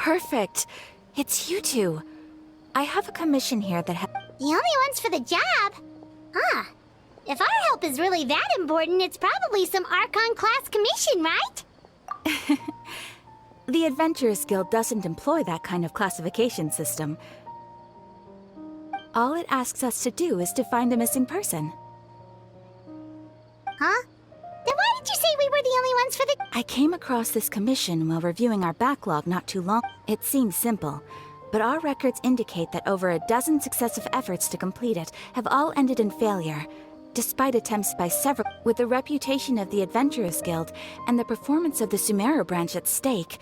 Perfect. It's you two. I have a commission here that The only ones for the job? Huh. If our help is really that important, it's probably some Archon class commission, right? The Adventurers Guild doesn't employ that kind of classification system. All it asks us to do is to find a missing person. Huh? Then why did you say we were the only ones for the... I came across this commission while reviewing our backlog not too long. It seems simple, but our records indicate that over a dozen successive efforts to complete it have all ended in failure, despite attempts by several. With the reputation of the Adventurers Guild and the performance of the Sumeru branch at stake,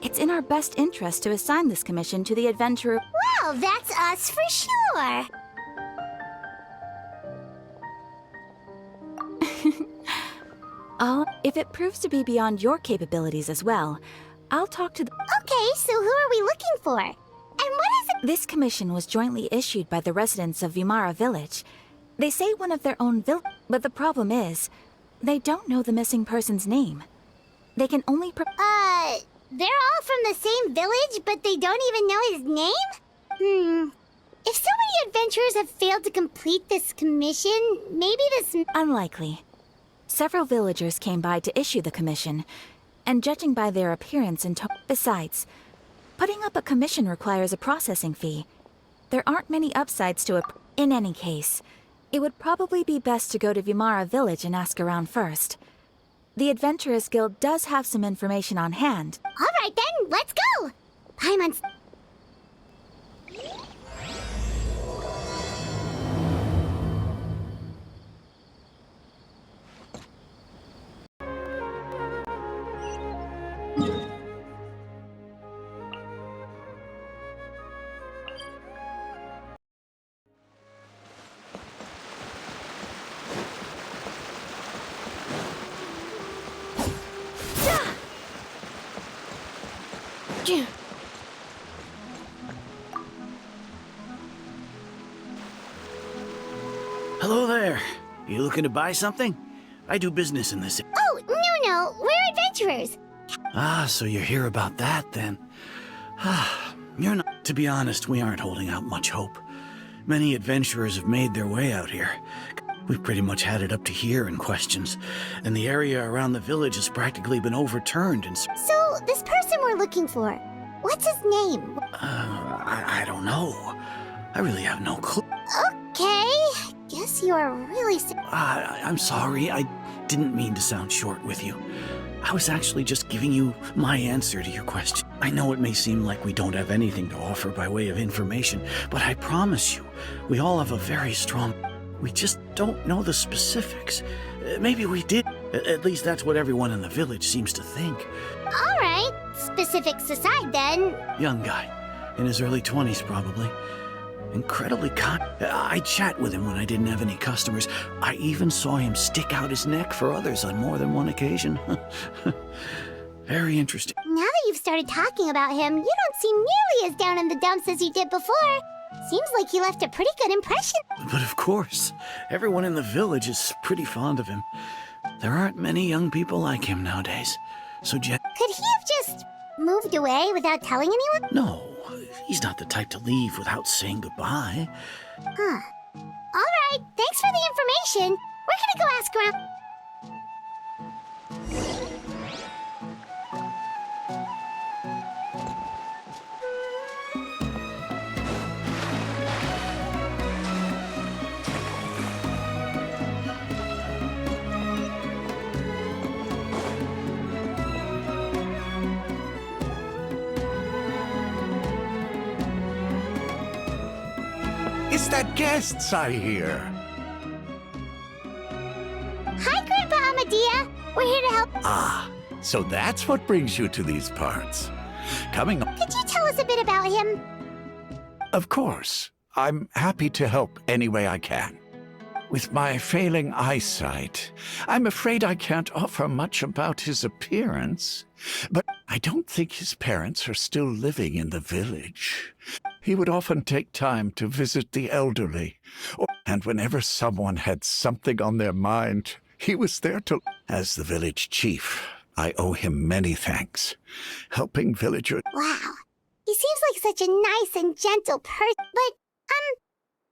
it's in our best interest to assign this commission to the Adventurer. Well, that's us for sure. If it proves to be beyond your capabilities as well, I'll talk to the... Okay, so who are we looking for? And what is it? This commission was jointly issued by the residents of Vimara Village. They say one of their own but the problem is, they don't know the missing person's name. They can only They're all from the same village, but they don't even know his name? If so many adventurers have failed to complete this commission, maybe this... Unlikely. Several villagers came by to issue the commission, and judging by their appearance and tone... Besides, putting up a commission requires a processing fee. There aren't many upsides to it. In any case, it would probably be best to go to Vimara Village and ask around first. The Adventurers Guild does have some information on hand. All right then, let's go! Paimon's... Hello there. You looking to buy something? I do business in this... Oh, no, we're adventurers. Ah, so you're here about that, then. You're not... To be honest, we aren't holding out much hope. Many adventurers have made their way out here. We've pretty much had it up to here in questions, and the area around the village has practically been overturned and... So, this person we're looking for, what's his name? I don't know. I really have no clue. Okay, guess you are really... I'm sorry, I didn't mean to sound short with you. I was actually just giving you my answer to your question. I know it may seem like we don't have anything to offer by way of information, but I promise you, we all have a very strong... We just don't know the specifics. Maybe we did. At least that's what everyone in the village seems to think. All right, specifics aside then. Young guy, in his early 20s probably. Incredibly kind. I'd chat with him when I didn't have any customers. I even saw him stick out his neck for others on more than one occasion. Very interesting. Now that you've started talking about him, you don't seem nearly as down in the dumps as you did before. Seems like he left a pretty good impression. But of course, everyone in the village is pretty fond of him. There aren't many young people like him nowadays. So Could he have just moved away without telling anyone? No, he's not the type to leave without saying goodbye. Huh. All right, thanks for the information. We're gonna go ask around. It's the guests I hear. Hi, Grandpa Amadea. We're here to help. Ah, so that's what brings you to these parts. Coming up. Could you tell us a bit about him? Of course. I'm happy to help any way I can. With my failing eyesight, I'm afraid I can't offer much about his appearance. But I don't think his parents are still living in the village. He would often take time to visit the elderly, and whenever someone had something on their mind, he was there to... As the village chief, I owe him many thanks. Helping villagers... Wow. He seems like such a nice and gentle person, but,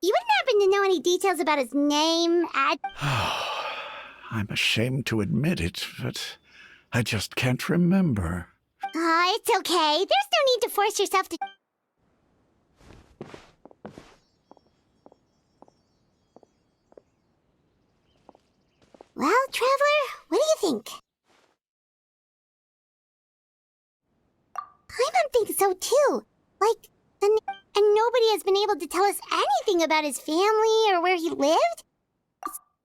you wouldn't happen to know any details about his name, I'm ashamed to admit it, but I just can't remember. It's okay. There's no need to force yourself to... Well, Traveler, what do you think? Paimon thinks so too. Like, and nobody has been able to tell us anything about his family or where he lived?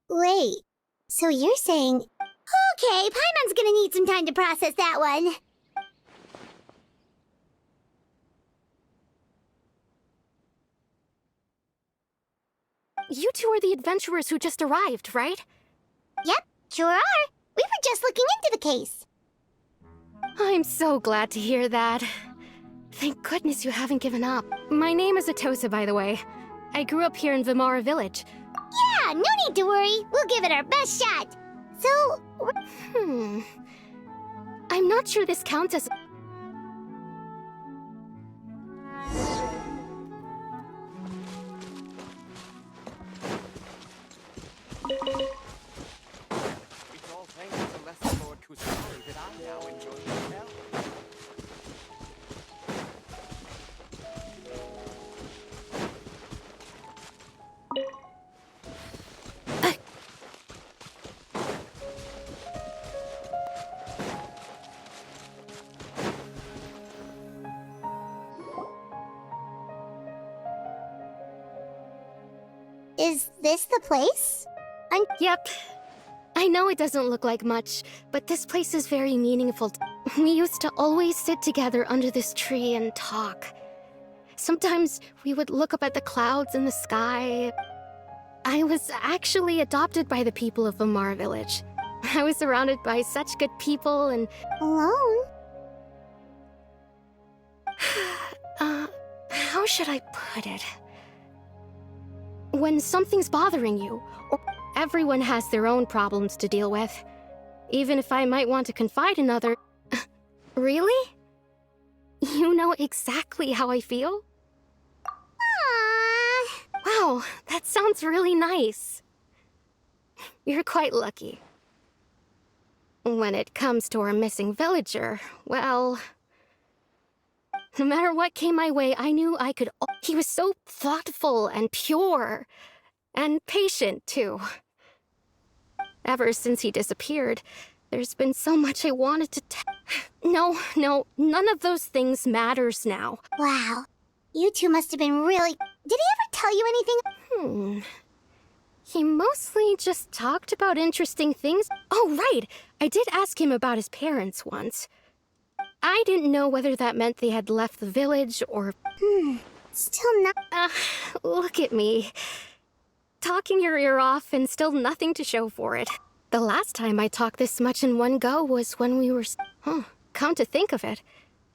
Wait, so you're saying... Okay, Paimon's gonna need some time to process that one. You two are the adventurers who just arrived, right? Yep, sure are. We were just looking into the case. I'm so glad to hear that. Thank goodness you haven't given up. My name is Atosa, by the way. I grew up here in Vimara Village. Yeah, no need to worry. We'll give it our best shot. So... I'm not sure this counts as... It's all thanks to Lesser Lord Kusari that I now enjoy the smell. is this the place? Yep. I know it doesn't look like much, but this place is very meaningful. We used to always sit together under this tree and talk. Sometimes we would look up at the clouds in the sky. I was actually adopted by the people of Vimara Village. I was surrounded by such good people and... Alone? How should I put it? When something's bothering you, or everyone has their own problems to deal with. Even if I might want to confide in other... Really? You know exactly how I feel? Aww. Wow, that sounds really nice. You're quite lucky. When it comes to our missing villager, well... No matter what came my way, I knew I could... He was so thoughtful and pure. And patient, too. Ever since he disappeared, there's been so much I wanted to No, none of those things matters now. Wow. You two must have been really... Did he ever tell you anything? He mostly just talked about interesting things. Oh, right! I did ask him about his parents once. I didn't know whether that meant they had left the village or... Still not... Look at me. Talking your ear off and still nothing to show for it. The last time I talked this much in one go was when we were... Come to think of it.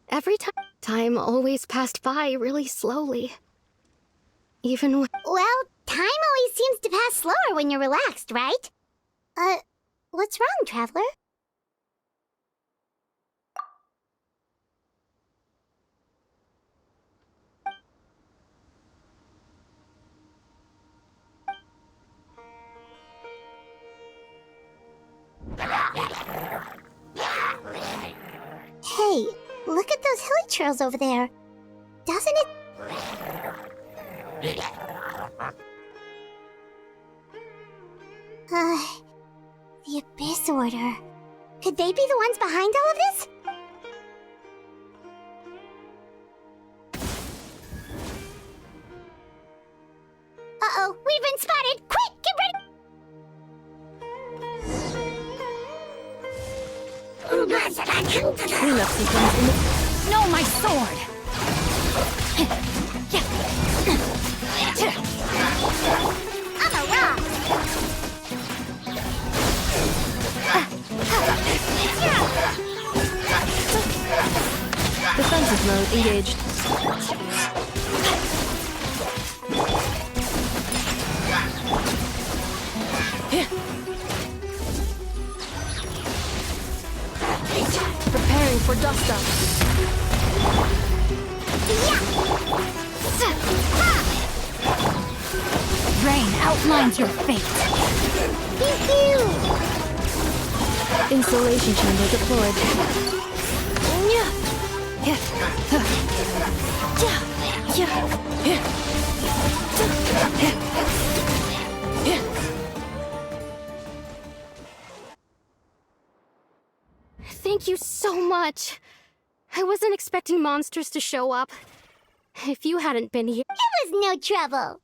Every time always passed by really slowly. Even when... Well, time always seems to pass slower when you're relaxed, right? What's wrong, Traveler? Hey, look at those hilly trails over there. Doesn't it... The Abyss Order. Could they be the ones behind all of this? Uh-oh, we've been spotted! Quick, get ready! Cleanup sequence in the... No, my sword! I'm a rock! Defensive mode engaged. Preparing for dust up. pain outlines your fate. Pew pew! Installation chamber deployed. Thank you so much. I wasn't expecting monsters to show up. If you hadn't been here... It was no trouble.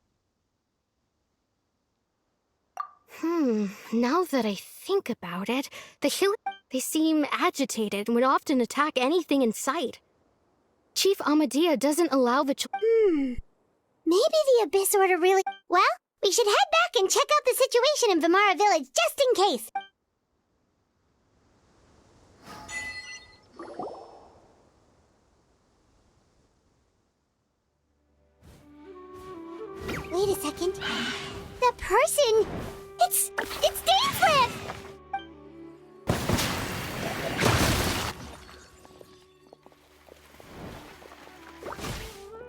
Now that I think about it, they seem agitated and would often attack anything in sight. Chief Amadea doesn't allow the Maybe the Abyss Order really... Well, we should head back and check out the situation in Vimara Village, just in case. Wait a second. The person... It's Dainsleif!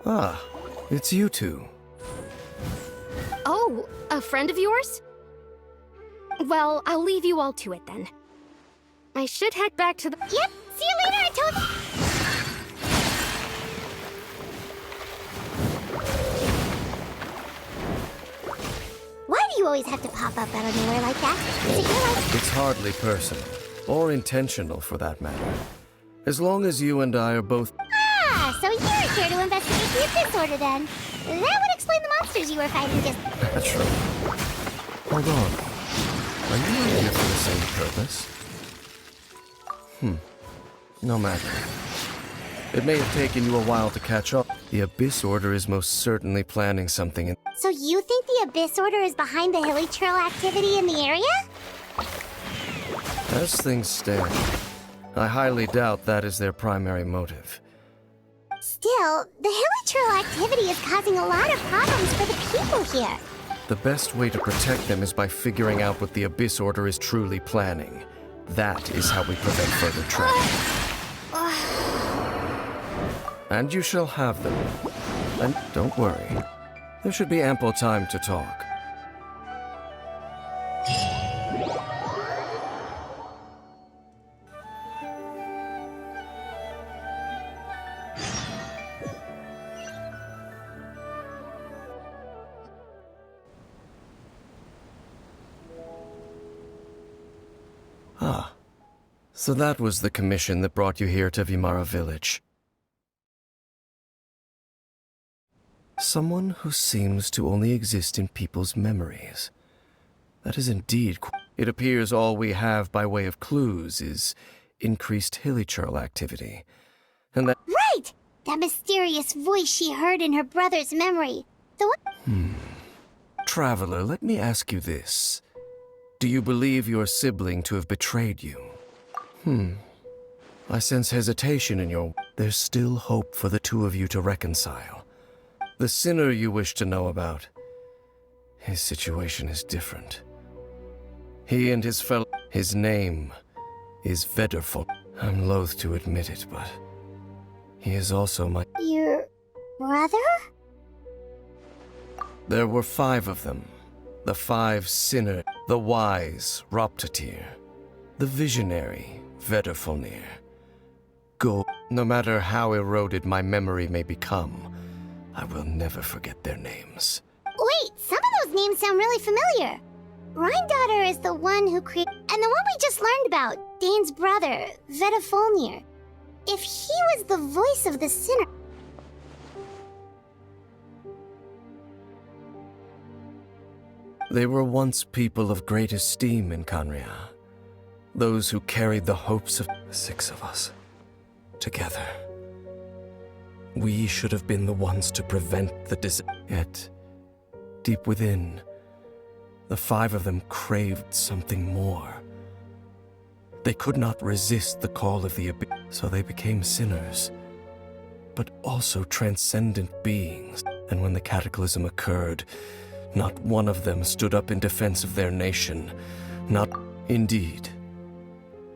Ah, it's you two. Oh, a friend of yours? Well, I'll leave you all to it then. I should head back to the... Yep, see you later, Toad. Why do you always have to pop up out of nowhere like that? Is it your like... It's hardly personal, or intentional for that matter. As long as you and I are both... Ah, so you're here to investigate the Abyss Order then. That would explain the monsters you were fighting just... Naturally. Hold on. Are you not here for the same purpose? No matter. It may have taken you a while to catch up. The Abyss Order is most certainly planning something in... So you think the Abyss Order is behind the Hilly Trail activity in the area? As things stand, I highly doubt that is their primary motive. Still, the Hilly Trail activity is causing a lot of problems for the people here. The best way to protect them is by figuring out what the Abyss Order is truly planning. That is how we prevent further tragedy. And you shall have them. And don't worry, there should be ample time to talk. Ah, so that was the commission that brought you here to Vimara Village. Someone who seems to only exist in people's memories. That is indeed... It appears all we have by way of clues is increased hilichurl activity. And that... Right! That mysterious voice she heard in her brother's memory. The one... Traveler, let me ask you this. Do you believe your sibling to have betrayed you? I sense hesitation in your... There's still hope for the two of you to reconcile. The sinner you wish to know about, his situation is different. He and his fellow... His name is Vedderful. I'm loath to admit it, but he is also my... Your... brother? There were 5 of them. The 5 sinners. The wise, Roptatir. The visionary, Vedderfolnir. Go. No matter how eroded my memory may become, I will never forget their names. Wait, some of those names sound really familiar. Rhindaughter is the one who created... And the one we just learned about, Dane's brother, Vedafolnir. If he was the voice of the sinner... They were once people of great esteem in Canria. Those who carried the hopes of 6 of us. Together. We should have been the ones to prevent the Yet, deep within, the 5 of them craved something more. They could not resist the call of the Abyss, so they became sinners, but also transcendent beings. And when the cataclysm occurred, not one of them stood up in defense of their nation. Not indeed.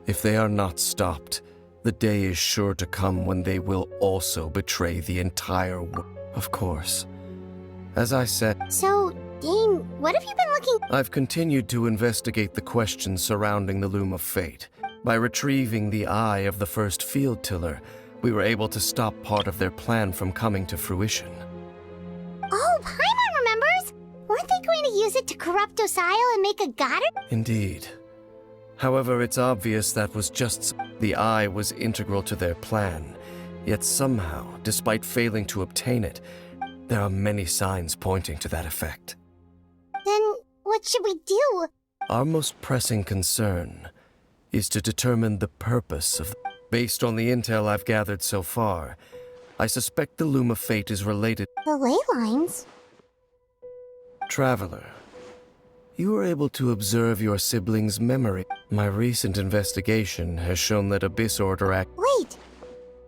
If they are not stopped, the day is sure to come when they will also betray the entire world. Of course. As I said... So, Dane, what have you been looking... I've continued to investigate the questions surrounding the Loom of Fate. By retrieving the eye of the first field tiller, we were able to stop part of their plan from coming to fruition. Oh, Paimon remembers! Weren't they going to use it to corrupt Osile and make a goddess? Indeed. However, it's obvious that was just... The eye was integral to their plan. Yet somehow, despite failing to obtain it, there are many signs pointing to that effect. Then what should we do? Our most pressing concern is to determine the purpose of... Based on the intel I've gathered so far, I suspect the Loom of Fate is related... The ley lines? Traveler, you were able to observe your sibling's memory. My recent investigation has shown that Abyss Order Wait!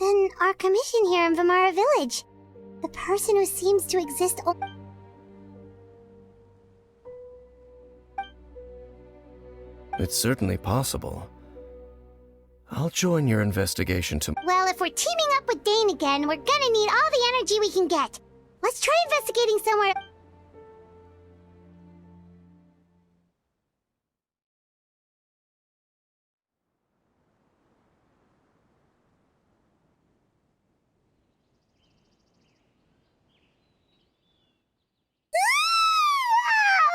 Then our commission here in Vimara Village. The person who seems to exist It's certainly possible. I'll join your investigation to... Well, if we're teaming up with Dane again, we're gonna need all the energy we can get. Let's try investigating somewhere...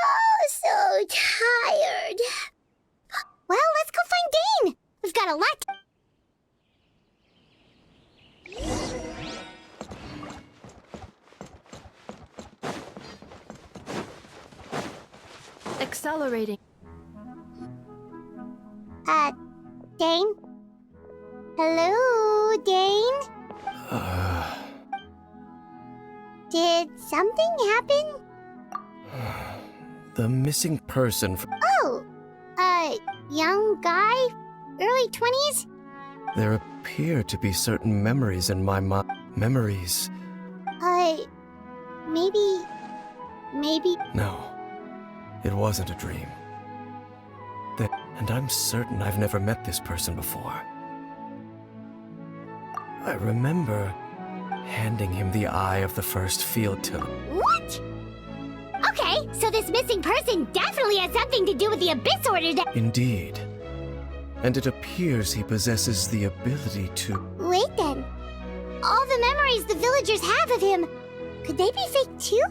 Oh, so tired. Well, let's go find Dane. We've got a lot. Accelerating. Dane? Hello, Dane? Did something happen? The missing person... Oh, young guy? Early 20s? There appear to be certain memories in my mind. Memories... Maybe... No, it wasn't a dream. And I'm certain I've never met this person before. I remember handing him the eye of the first field tiller. What? Okay, so this missing person definitely has something to do with the Abyss Order that... Indeed. And it appears he possesses the ability to... Wait then. All the memories the villagers have of him, could they be fake too?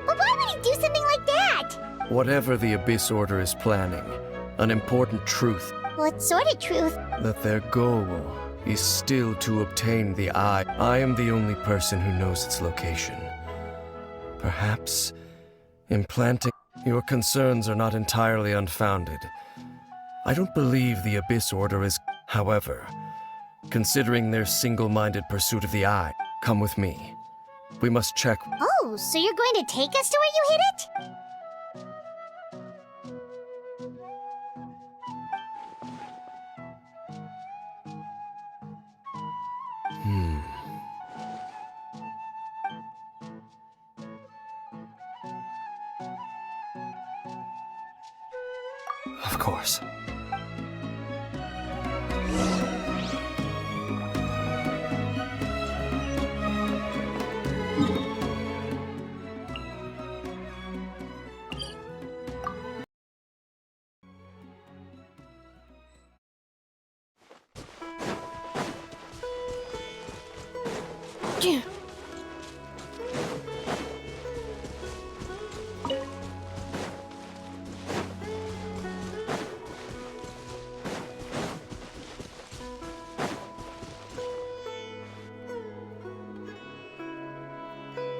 But why would he do something like that? Whatever the Abyss Order is planning, an important truth... What sort of truth? That their goal is still to obtain the eye. I am the only person who knows its location. Perhaps implanting... Your concerns are not entirely unfounded. I don't believe the Abyss Order is... However, considering their single-minded pursuit of the eye, come with me. We must check... Oh, so you're going to take us to where you hid it? Of course.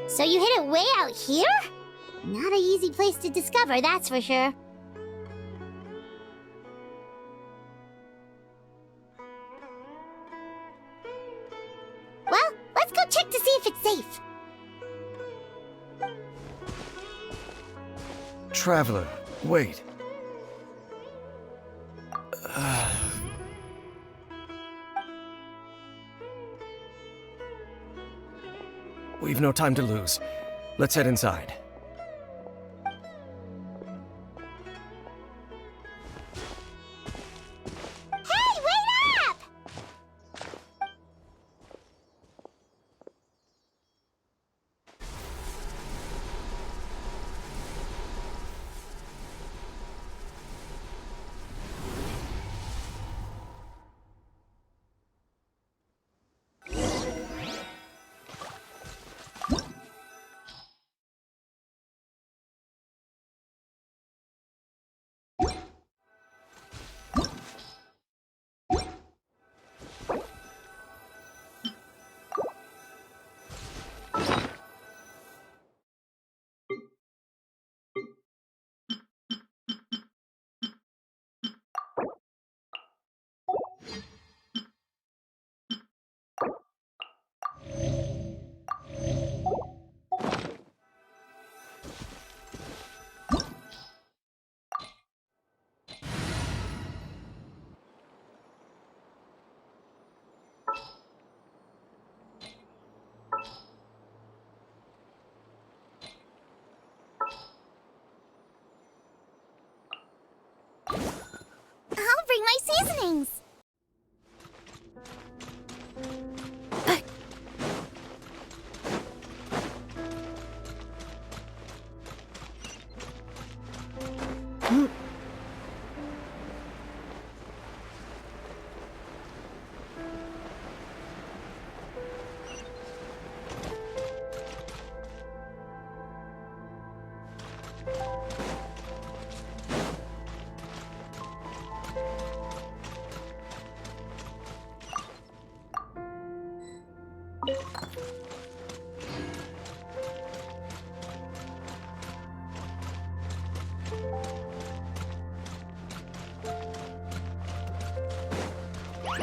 So you hid it way out here? Not an easy place to discover, that's for sure. Well, let's go check to see if it's safe. Traveler, wait. We've no time to lose. Let's head inside. Hey, wait up!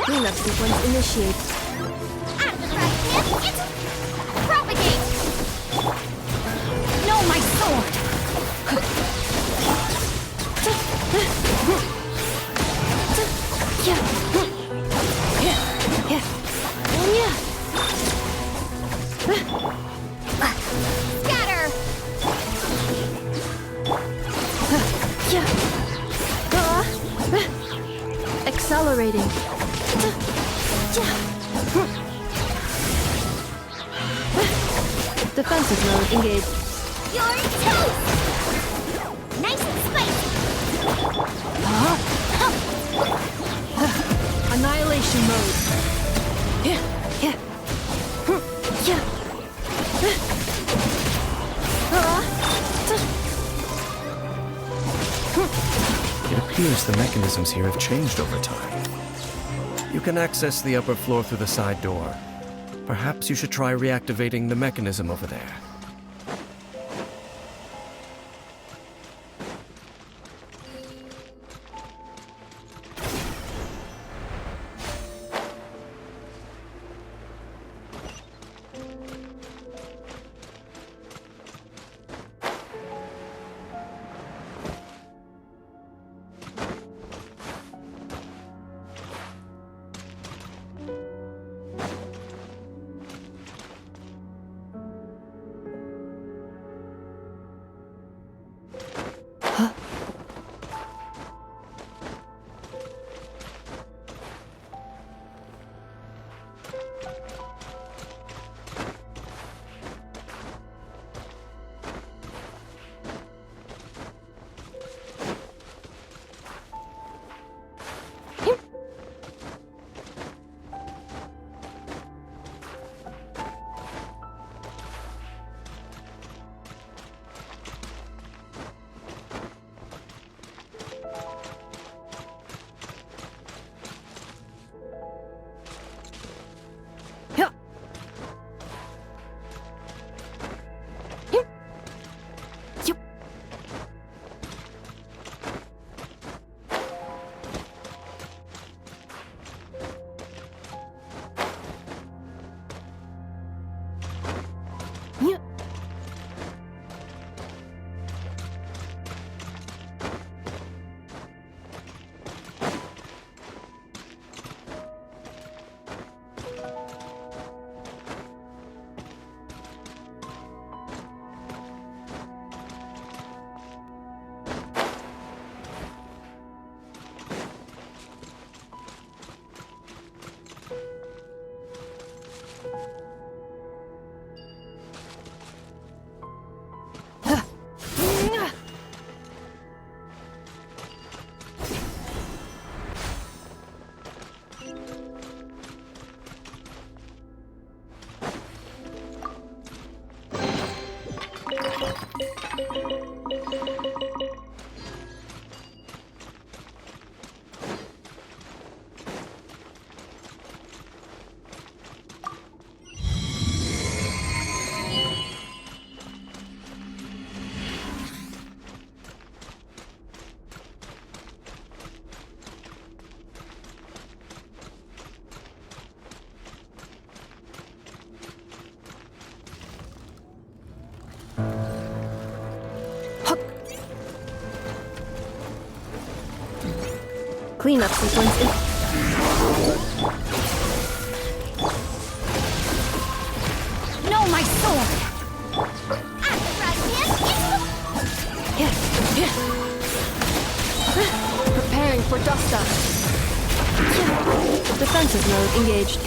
Cleanup sequence initiate. Propagate! No, my sword! Scatter! Accelerating. Defensive mode engaged. You're toast! Nice and spicy! Annihilation mode. It appears the mechanisms here have changed over time. You can access the upper floor through the side door. Perhaps you should try reactivating the mechanism over there. Cleanup sequence in. No, my sword! Preparing for dust up. Defensive mode engaged.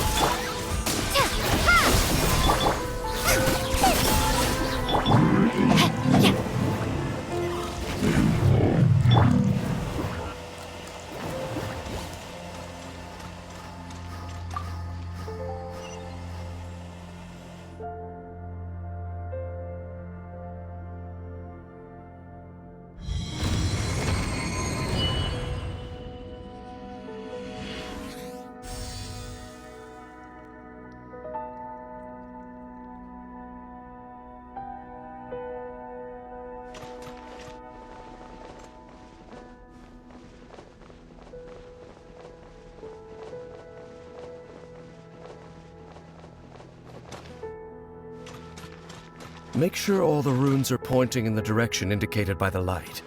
Make sure all the runes are pointing in the direction indicated by the light.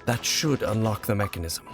That should unlock the mechanism.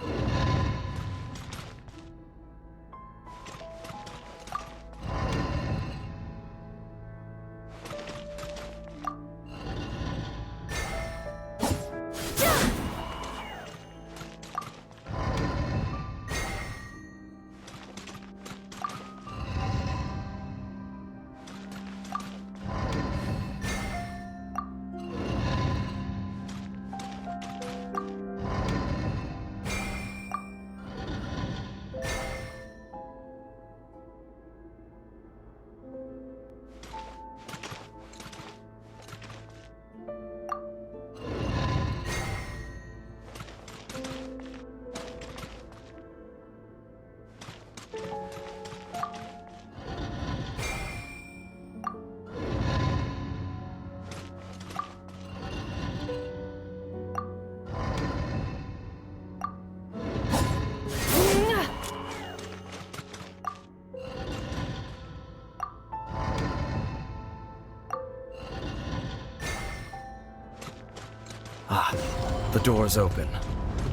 The door's open.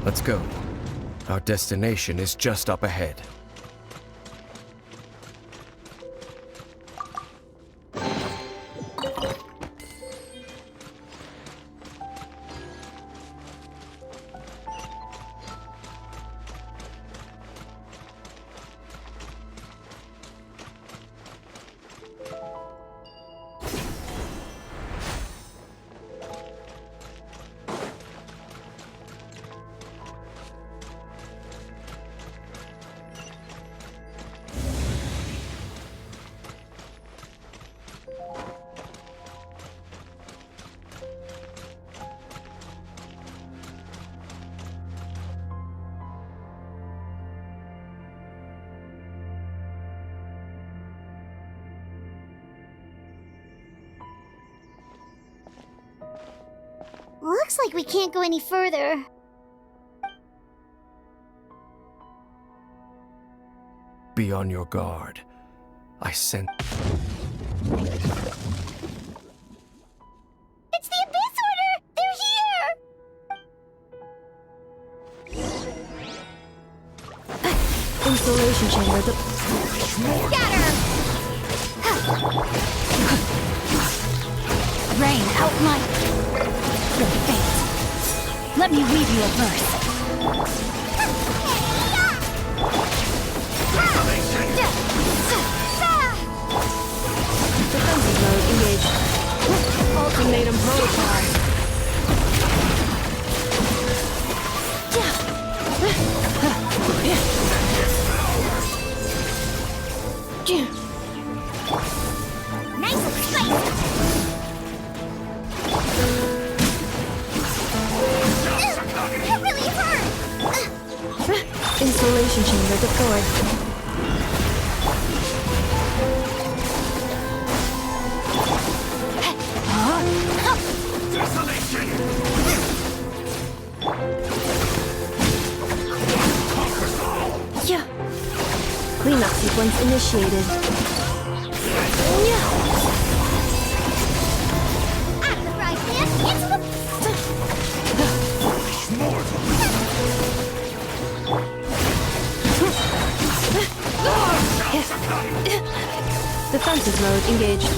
Let's go. Our destination is just up ahead. Looks like we can't go any further. Be on your guard. I sent... It's the Abyss Order! They're here! Installation chamber. Scatter! Rain, outline. Your fate. Let me weave you a verse. Defensive mode engaged. Ultimatum protocol. Nice and spicy! That really hurt! Installation chamber deployed. Yeah. Cleanup sequence initiated. Out of the fry pan, into the... Defensive mode engaged.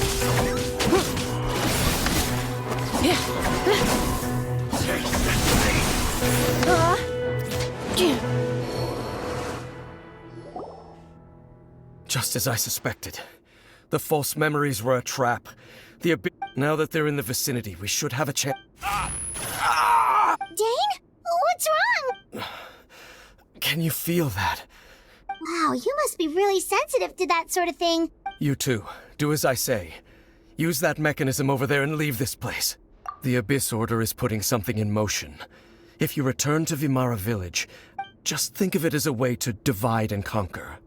Just as I suspected. The false memories were a trap. Now that they're in the vicinity, we should have a chance. Dane? What's wrong? Can you feel that? Wow, you must be really sensitive to that sort of thing. You too. Do as I say. Use that mechanism over there and leave this place. The Abyss Order is putting something in motion. If you return to Vimara Village, just think of it as a way to divide and conquer.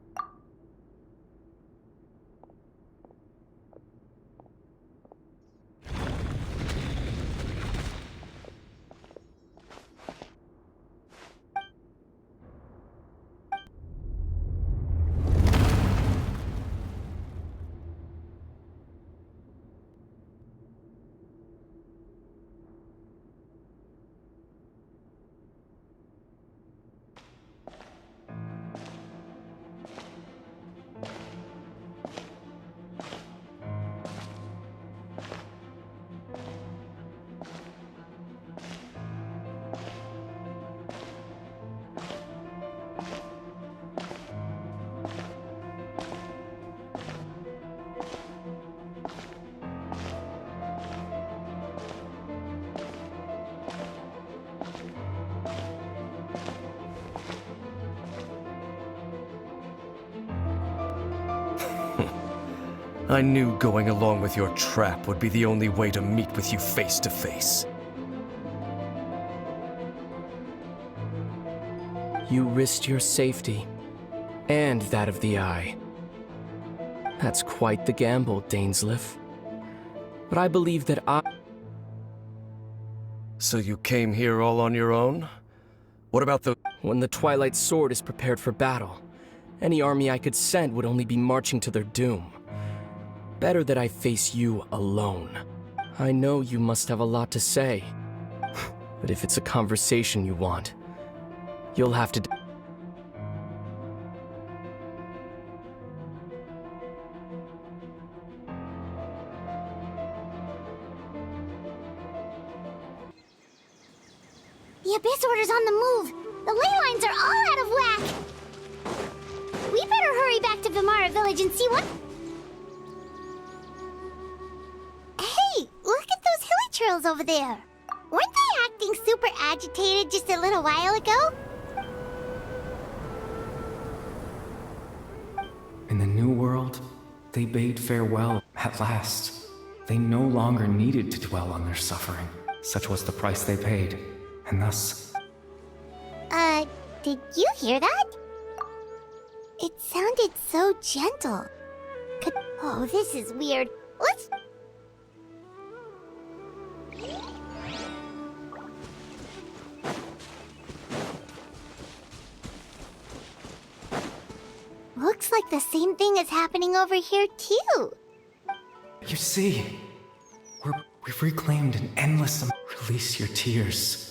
I knew going along with your trap would be the only way to meet with you face to face. You risked your safety, and that of the Eye. That's quite the gamble, Dainsleif. But I believe that So you came here all on your own? What about the... when the Twilight Sword is prepared for battle, any army I could send would only be marching to their doom. Better that I face you alone. I know you must have a lot to say, but if it's a conversation you want, you'll have to... The Abyss Order's on the move. The ley lines are all out of whack. We better hurry back to Vimara Village and see what... Hey, look at those hilly trails over there. Weren't they acting super agitated just a little while ago? In the new world, they bade farewell at last. They no longer needed to dwell on their suffering. Such was the price they paid, and thus... Did you hear that? It sounded so gentle. Oh, this is weird. Let's... Looks like the same thing is happening over here, too. You see, we've reclaimed an endless... Release your tears.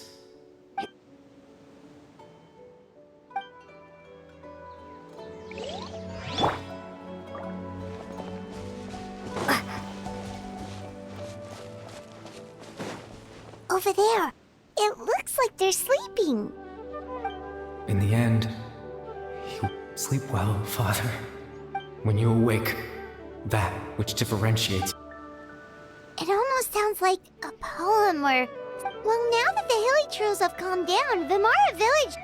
Over there. It looks like they're sleeping. In the end, you sleep well, Father. When you awake, that which differentiates... It almost sounds like a poem or... Well, now that the hilly trails have calmed down, Vimara Village...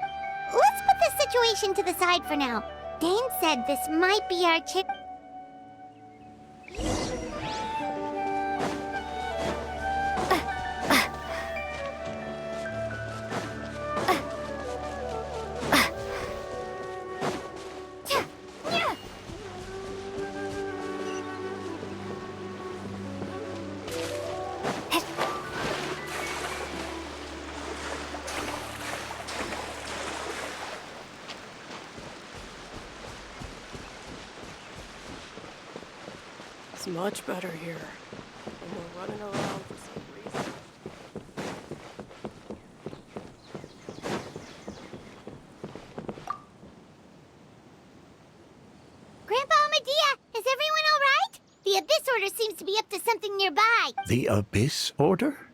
Let's put this situation to the side for now. Dane said this might be our chance... It's much better here. And we're running around for some reason. Grandpa Medea, is everyone all right? The Abyss Order seems to be up to something nearby. The Abyss Order?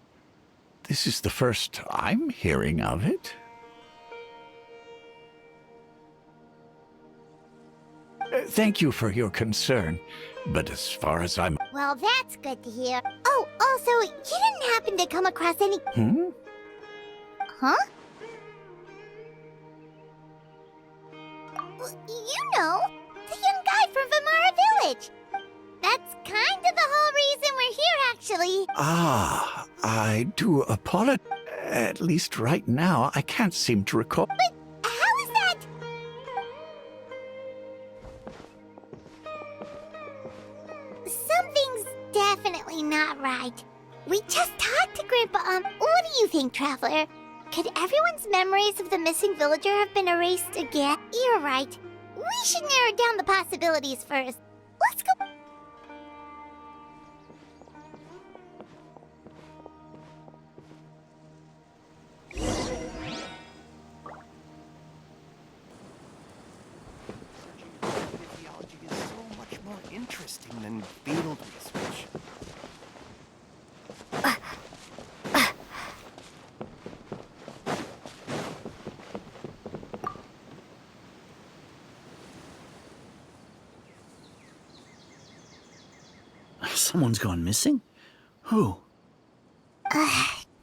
This is the first I'm hearing of it. Thank you for your concern, but as far as I'm... Well, that's good to hear. Oh, also, you didn't happen to come across any... Huh? Well, you know, the young guy from Vimara Village. That's kind of the whole reason we're here, actually. Ah, I do apologize. At least right now, I can't seem to recall... But how is that? Something's definitely not right. We just talked to Grandpa, what do you think, Traveler? Could everyone's memories of the missing villager have been erased again? You're right. We should narrow down the possibilities first. Let's go... Physiology is so much more interesting than field research. Someone's gone missing? Who?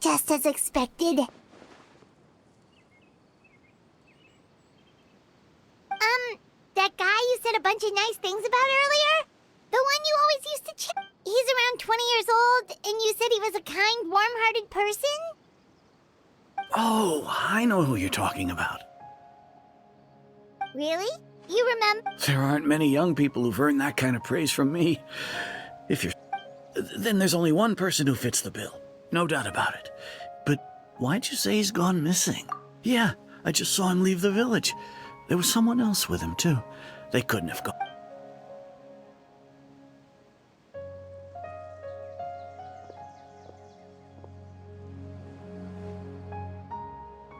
Just as expected. That guy you said a bunch of nice things about earlier? The one one you always used to chat. He's around 20 years old, and you said he was a kind, warm-hearted person? Oh, I know who you're talking about. Really? You remember? There aren't many young people who've earned that kind of praise from me. If you're... Then there's only one person who fits the bill. No doubt about it. But why'd you say he's gone missing? Yeah, I just saw him leave the village. There was someone else with him, too. They couldn't have gone.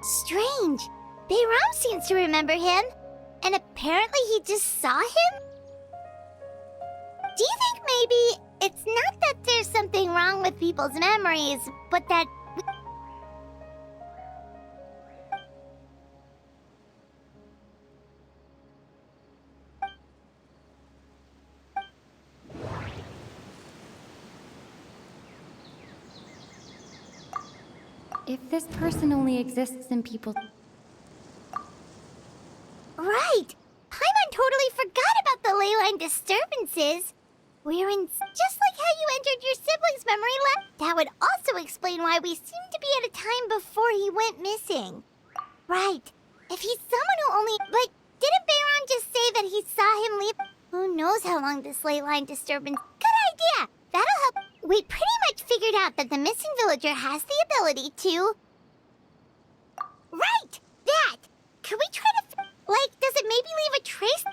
Strange. Bayram seems to remember him. And apparently he just saw him? Do you think maybe it's not that there's something wrong with people's memories, but that... If this person only exists in people... Right! Paimon totally forgot about the ley line disturbances. Just like how you entered your sibling's memory That would also explain why we seem to be at a time before he went missing. Right. If he's someone who only... But didn't Bayron just say that he saw him leave? Who knows how long this ley line disturbance... Good idea! That'll help. We pretty much figured out that the missing villager has the ability to... Right! That! Could we try to... does it maybe leave a trace?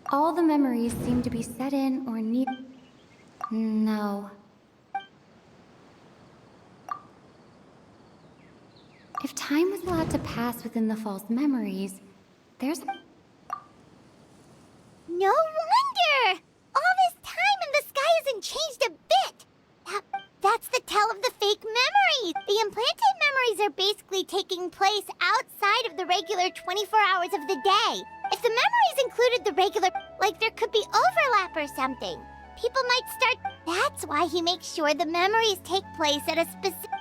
All the memories seem to be set in or need... No. If time was allowed to pass within the false memories, there's... No wonder! All this time and the sky hasn't changed a bit! That's the tell of the fake memories! The implanted memories are basically taking place outside of the regular 24 hours of the day. If the memories included the regular... there could be overlap or something. People might start... That's why he makes sure the memories take place at a specific...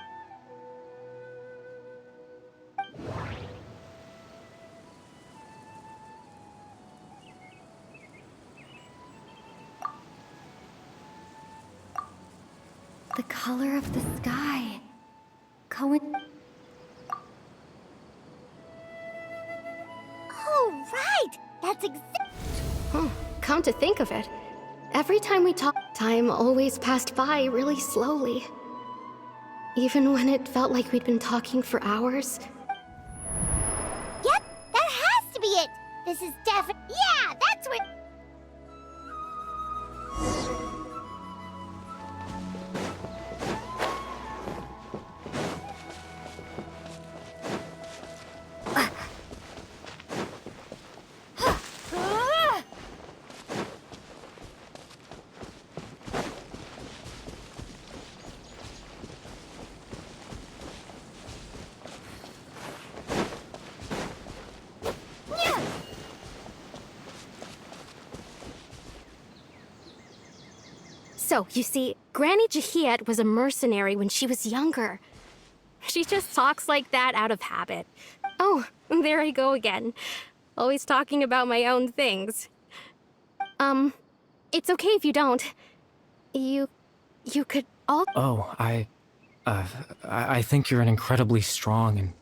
The color of the sky. Oh, right! That's Come to think of it, every time we talked, time always passed by really slowly. Even when it felt like we'd been talking for hours. Yep, that has to be it! This is definitely... Yeah, that's where... So, you see, Granny Jahiet was a mercenary when she was younger. She just talks like that out of habit. Oh, there I go again. Always talking about my own things. It's okay if you don't. You could all... Oh, I think you're an incredibly strong and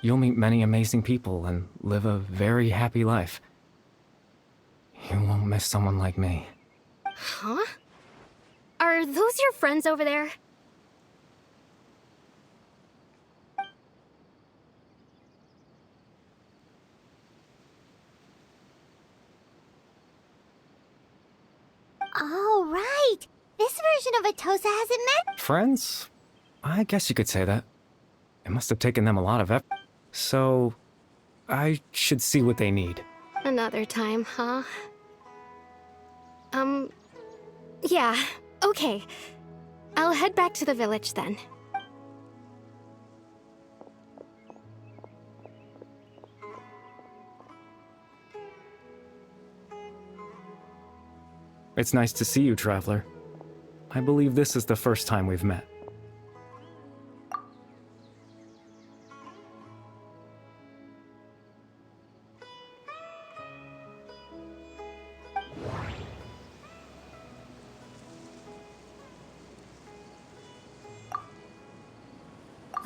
you'll meet many amazing people and live a very happy life. You won't miss someone like me. Huh? Are those your friends over there? Oh, right! This version of Atosa hasn't met... Friends? I guess you could say that. It must have taken them a lot of effort. So, I should see what they need. Another time, huh? Yeah, okay. I'll head back to the village then. It's nice to see you, Traveler. I believe this is the first time we've met.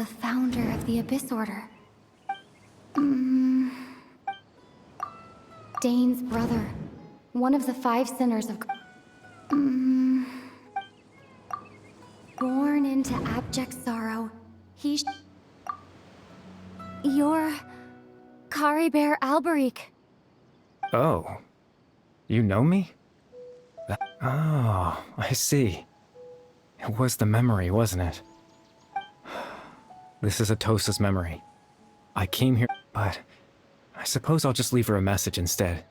the founder of the Abyss Order. Dane's brother. One of the 5 sinners of... Born into abject sorrow, You're... Caribert Alberic. Oh. You know me? Oh, I see. It was the memory, wasn't it? This is Atosa's memory. I came here, but I suppose I'll just leave her a message instead.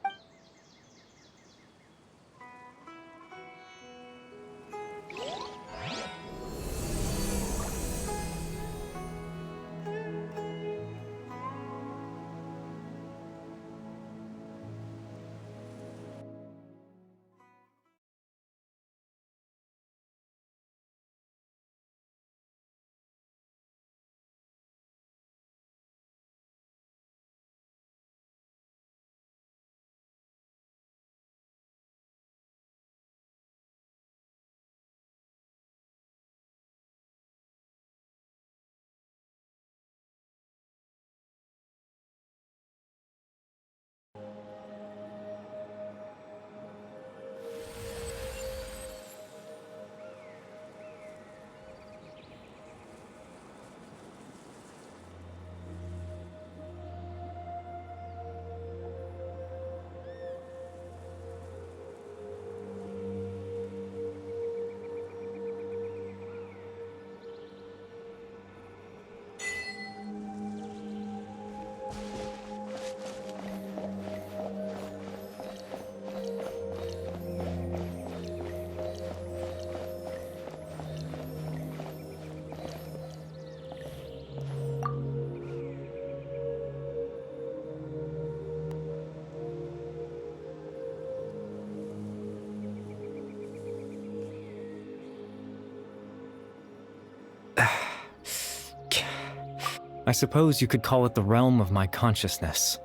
I suppose you could call it the realm of my consciousness.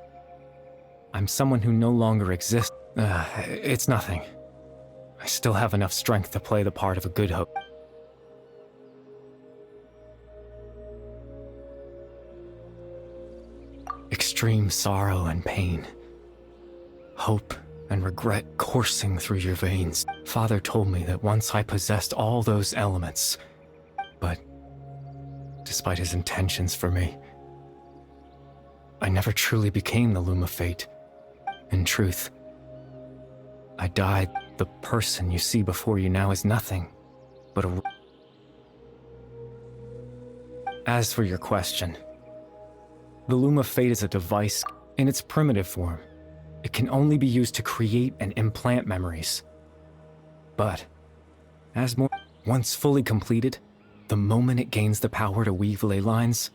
I'm someone who no longer exists. It's nothing. I still have enough strength to play the part of a good hope. Extreme sorrow and pain. Hope and regret coursing through your veins. Father told me that once I possessed all those elements, but despite his intentions for me, I never truly became the Loom of Fate. In truth, I died. The person you see before you now is nothing but a... As for your question, the Loom of Fate is a device in its primitive form. It can only be used to create and implant memories. But, once fully completed, the moment it gains the power to weave ley lines,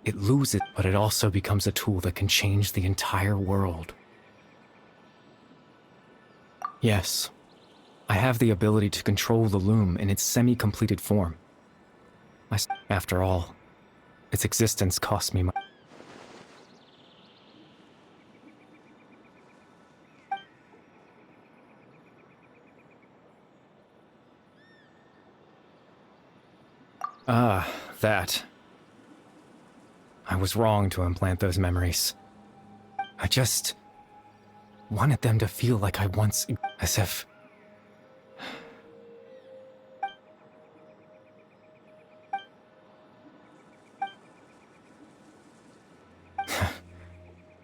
it loses, but it also becomes a tool that can change the entire world. Yes, I have the ability to control the loom in its semi-completed form. After all, its existence cost me my... Ah, that. I was wrong to implant those memories. I just wanted them to feel like I once... as if...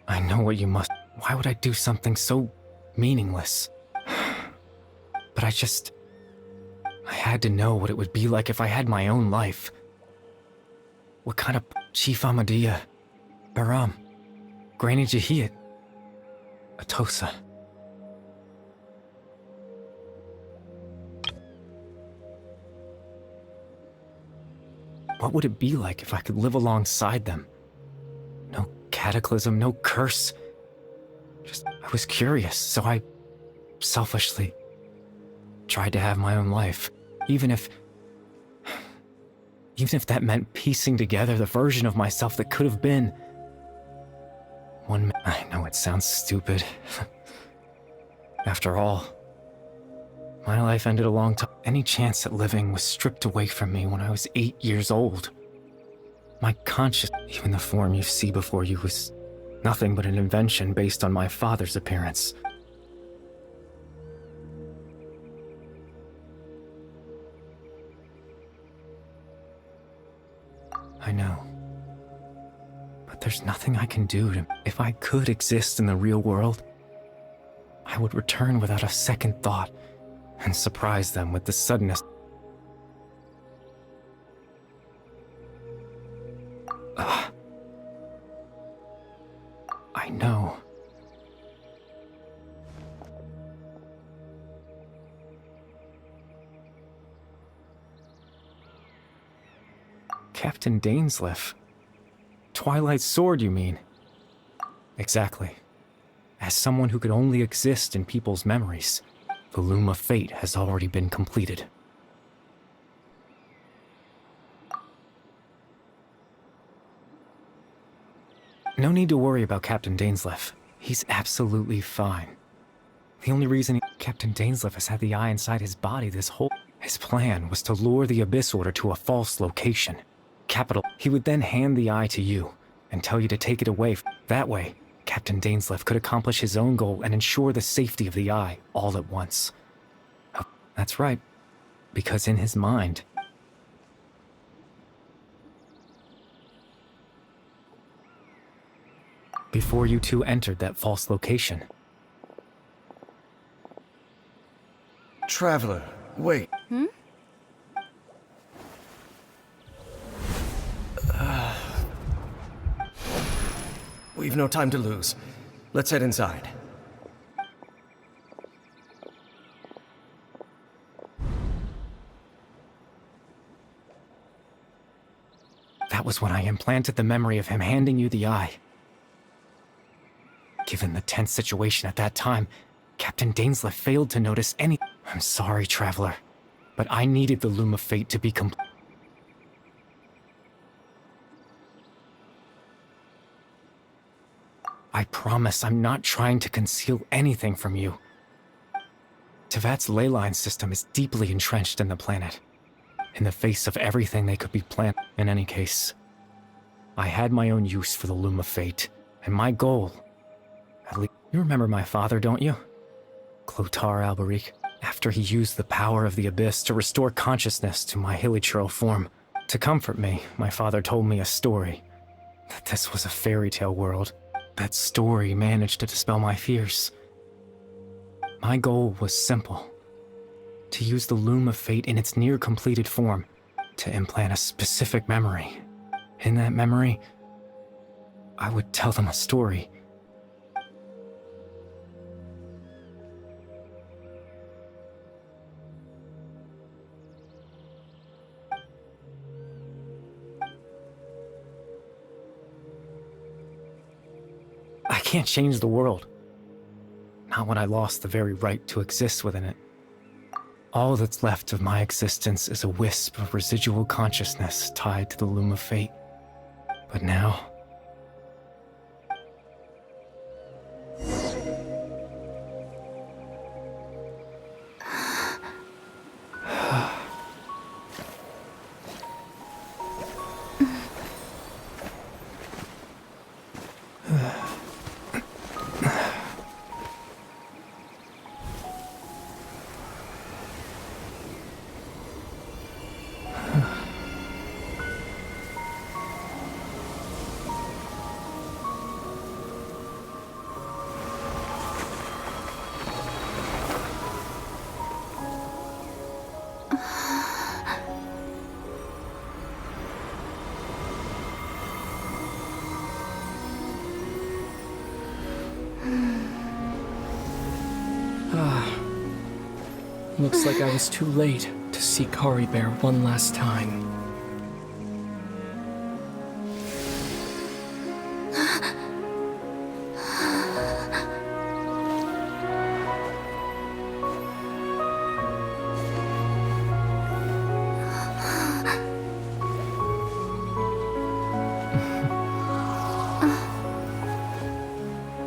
I know what you must... Why would I do something so meaningless? But I had to know what it would be like if I had my own life. What kind of... Chief Ahmadiyya, Baram, Granny Jahiyat, Atosa. What would it be like if I could live alongside them? No cataclysm, no curse. I was curious, so I selfishly tried to have my own life, even if that meant piecing together the version of myself that could have been. I know it sounds stupid. After all, my life ended a long time. Any chance at living was stripped away from me when I was 8 years old. My conscious, even the form you see before you was nothing but an invention based on my father's appearance. I know. But there's nothing I can do to... If I could exist in the real world, I would return without a second thought and surprise them with the suddenness. I know. Captain Dainsleif. Twilight's sword, you mean? Exactly. As someone who could only exist in people's memories, the Loom of Fate has already been completed. No need to worry about Captain Dainsleif. He's absolutely fine. The only reason Captain Dainsleif has had the eye inside his body this whole... His plan was to lure the Abyss Order to a false location. Capital. He would then hand the eye to you and tell you to take it away. That way, Captain Dainsleif could accomplish his own goal and ensure the safety of the eye all at once. That's right, because in his mind... Before you two entered that false location. Traveler, wait. We've no time to lose. Let's head inside. That was when I implanted the memory of him handing you the eye. Given the tense situation at that time, Captain Dainsleif failed to notice any... I'm sorry, Traveler, but I needed the Loom of Fate to be complete. I promise I'm not trying to conceal anything from you. Tevat's ley line system is deeply entrenched in the planet, in the face of everything they could be planned. In any case, I had my own use for the Loom of Fate, and my goal... At least, you remember my father, don't you? Clotar Alberic. After he used the power of the Abyss to restore consciousness to my hilichurl form. To comfort me, my father told me a story. That this was a fairy tale world. That story managed to dispel my fears. My goal was simple. To use the Loom of Fate in its near-completed form to implant a specific memory. In that memory, I would tell them a story. I can't change the world. Not when I lost the very right to exist within it. All that's left of my existence is a wisp of residual consciousness tied to the Loom of Fate. But now... Looks like I was too late to see Kari Bear one last time.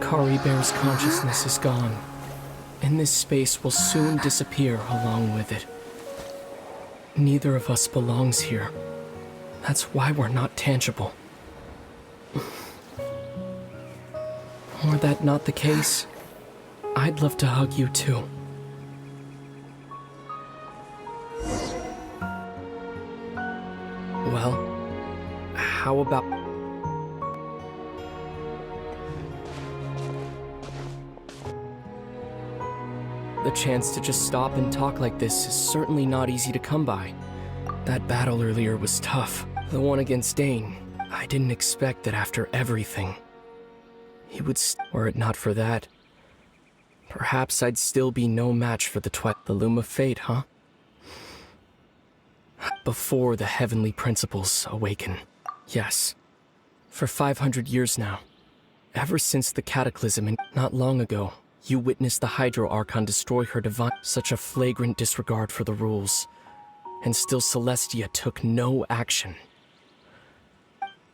Kari Bear's consciousness is gone, and this space will soon disappear along with it. Neither of us belongs here. That's why we're not tangible. Were that not the case, I'd love to hug you too. Well, how about... The chance to just stop and talk like this is certainly not easy to come by. That battle earlier was tough. The one against Dane. I didn't expect that after everything, he would were it not for that, perhaps I'd still be no match for the Loom of Fate, huh? Before the heavenly principles awaken. Yes. For 500 years now. Ever since the cataclysm and not long ago, you witnessed the Hydro Archon destroy her divine... Such a flagrant disregard for the rules. And still Celestia took no action.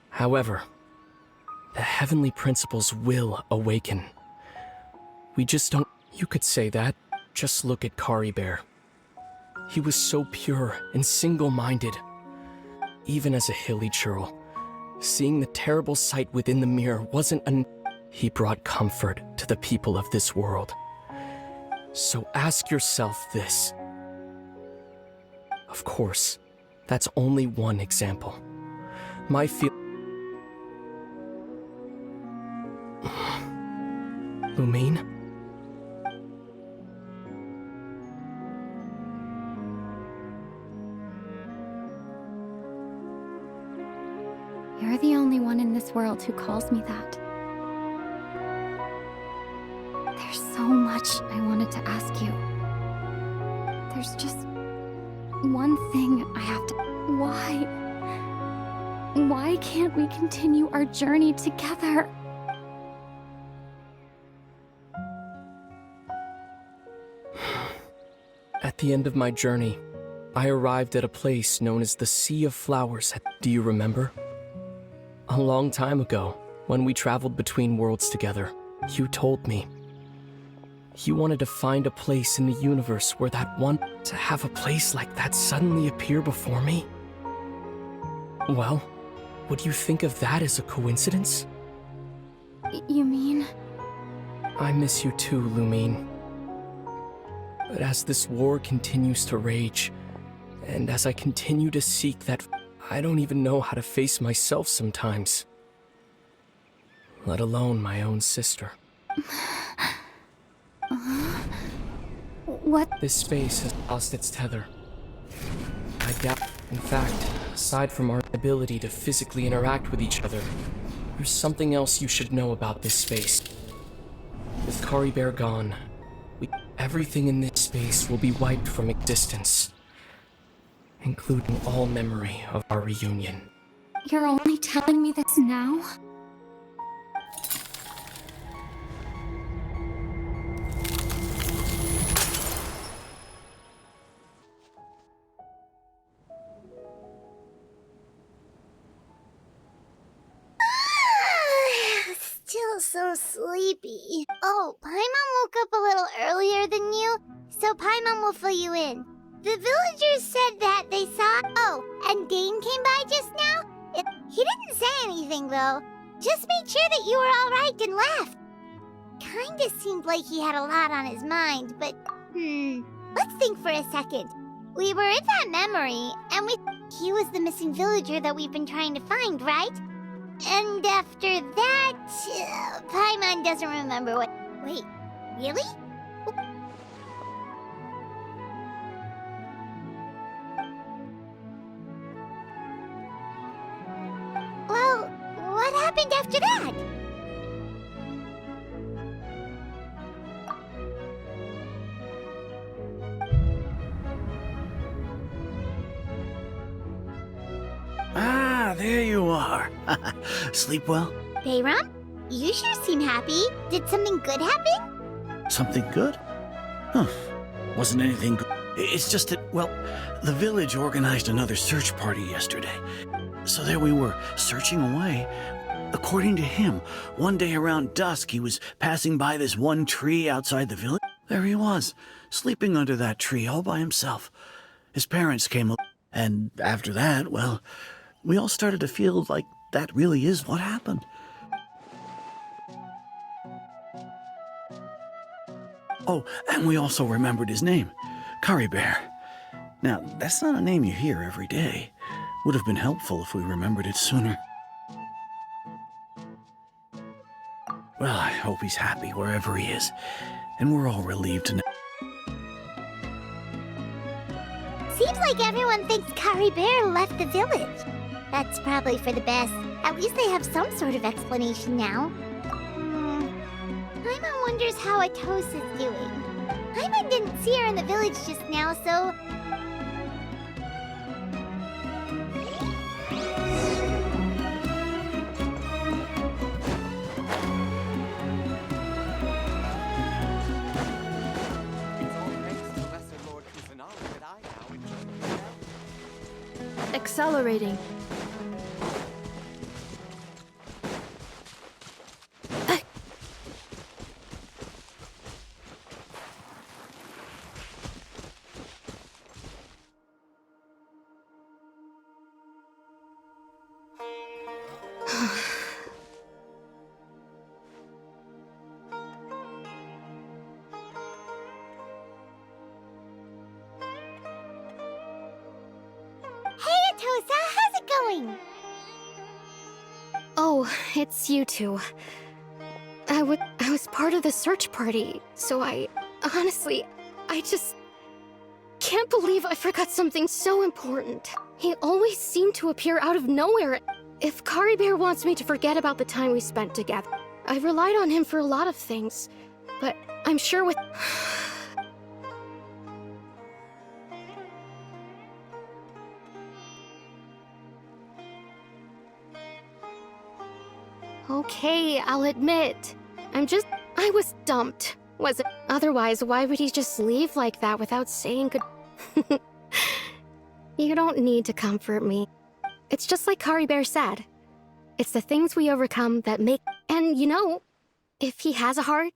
However, the heavenly principles will awaken. We just don't... You could say that. Just look at Kari Bear. He was so pure and single-minded. Even as a hilly churl, seeing the terrible sight within the mirror wasn't an... He brought comfort to the people of this world. So ask yourself this. Of course, that's only one example. My feel... Lumine? You're the only one in this world who calls me that. There's so much I wanted to ask you. There's just one thing I have to... Why? Why can't we continue our journey together? At the end of my journey, I arrived at a place known as the Sea of Flowers. Do you remember? A long time ago, when we traveled between worlds together, you told me you wanted to find a place in the universe where that one... To have a place like that suddenly appear before me? Well, would you think of that as a coincidence? You mean? I miss you too, Lumine. But as this war continues to rage, and as I continue to seek that... I don't even know how to face myself sometimes. Let alone my own sister. What? This space has lost its tether. I doubt... In fact, aside from our ability to physically interact with each other, there's something else you should know about this space. With Kari Bear gone, everything in this space will be wiped from existence, including all memory of our reunion. You're only telling me this now? Still so sleepy. Oh, Paimon woke up a little earlier than you, so Paimon will fill you in. The villagers said that they saw... Oh, and Dane came by just now? He didn't say anything, though. Just made sure that you were alright and left. Kinda seemed like he had a lot on his mind, but... Let's think for a second. We were in that memory, and he was the missing villager that we've been trying to find, right? And after that... Paimon doesn't remember what... Wait, really? Well, what happened after that? Ah, there you are. Sleep well? Bayram? You sure seem happy. Did something good happen? Something good? Huh. Wasn't anything good. It's just that, well, the village organized another search party yesterday. So there we were, searching away. According to him, one day around dusk, he was passing by this one tree outside the village. There he was, sleeping under that tree all by himself. His parents came, and after that, well, we all started to feel like that really is what happened. Oh, and we also remembered his name, Curry Bear. Now, that's not a name you hear every day. Would have been helpful if we remembered it sooner. Well, I hope he's happy wherever he is, and we're all relieved to know. Seems like everyone thinks Curry Bear left the village. That's probably for the best. At least they have some sort of explanation now. Paimon wonders how Atosa's doing. Paimon didn't see her in the village just now, so... It's all thanks to Lesser Lord Kusanagi that I now enjoy myself. Accelerating. Hey, Atosa, how's it going? Oh, it's you two. I was part of the search party, so honestly, I just can't believe I forgot something so important. He always seemed to appear out of nowhere. If Curry Bear wants me to forget about the time we spent together, I relied on him for a lot of things, but I'm sure with... Okay, I'll admit. I was dumped, was it? Otherwise, why would he just leave like that without saying good... You don't need to comfort me. It's just like Curry Bear said. It's the things we overcome that make... And you know, if he has a heart...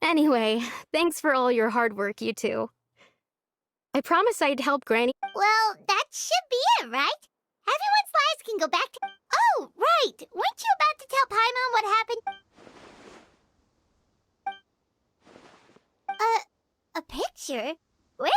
Anyway, thanks for all your hard work, you two. I promise I'd help Granny... Well, that should be it, right? Everyone's lives can go back to... Oh, right! Weren't you about to tell Paimon what happened? A picture? Where'd